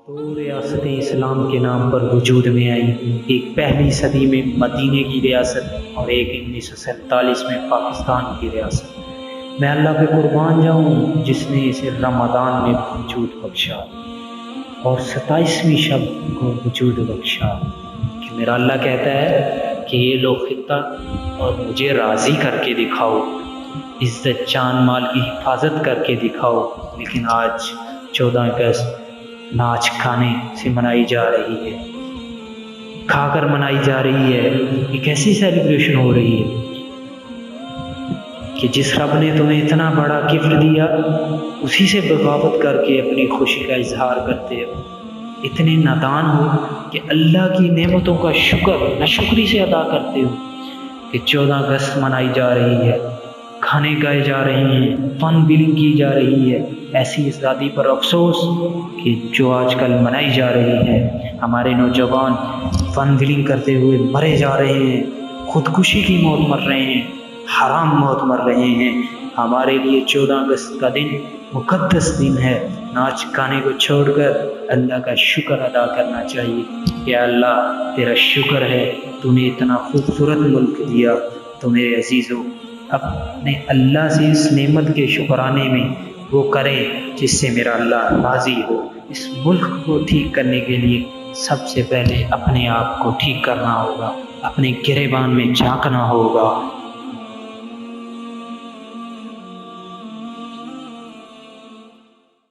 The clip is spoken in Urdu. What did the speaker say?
دو ریاستیں اسلام کے نام پر وجود میں آئیں، ایک پہلی صدی میں مدینے کی ریاست اور ایک 1947 میں پاکستان کی ریاست۔ میں اللہ پہ قربان جاؤں جس نے اسے رمضان میں وجود بخشا اور 27ویں شب کو وجود بخشا، کہ میرا اللہ کہتا ہے کہ یہ لو خطہ اور مجھے راضی کر کے دکھاؤ، عزت جان مال کی حفاظت کر کے دکھاؤ، لیکن آج 14 اگست ناچ کھانے سے منائی جا رہی ہے، کھا کر منائی جا رہی ہے۔ یہ کیسی سیلیبریشن ہو رہی ہے کہ جس رب نے تمہیں اتنا بڑا گفٹ دیا اسی سے بغاوت کر کے اپنی خوشی کا اظہار کرتے ہو، اتنے نادان ہو کہ اللہ کی نعمتوں کا شکر ناشکری سے ادا کرتے ہو کہ 14 اگست منائی جا رہی ہے، کھانے گائے جا رہے ہیں، فن بلنگ کی جا رہی ہے۔ ایسی آزادی پر افسوس کہ جو آج کل منائی جا رہی ہے، ہمارے نوجوان فن بلنگ کرتے ہوئے مرے جا رہے ہیں، خودکشی کی موت مر رہے ہیں، حرام موت مر رہے ہیں۔ ہمارے لیے 14 اگست کا دن مقدس دن ہے، ناچ گانے کو چھوڑ کر اللہ کا شکر ادا کرنا چاہیے کہ اللہ تیرا شکر ہے، تو نے اتنا خوبصورت ملک دیا۔ تو میرے عزیزو، اپنے اللہ سے اس نعمت کے شکرانے میں وہ کریں جس سے میرا اللہ راضی ہو۔ اس ملک کو ٹھیک کرنے کے لیے سب سے پہلے اپنے آپ کو ٹھیک کرنا ہوگا، اپنے گریبان میں جھانکنا ہوگا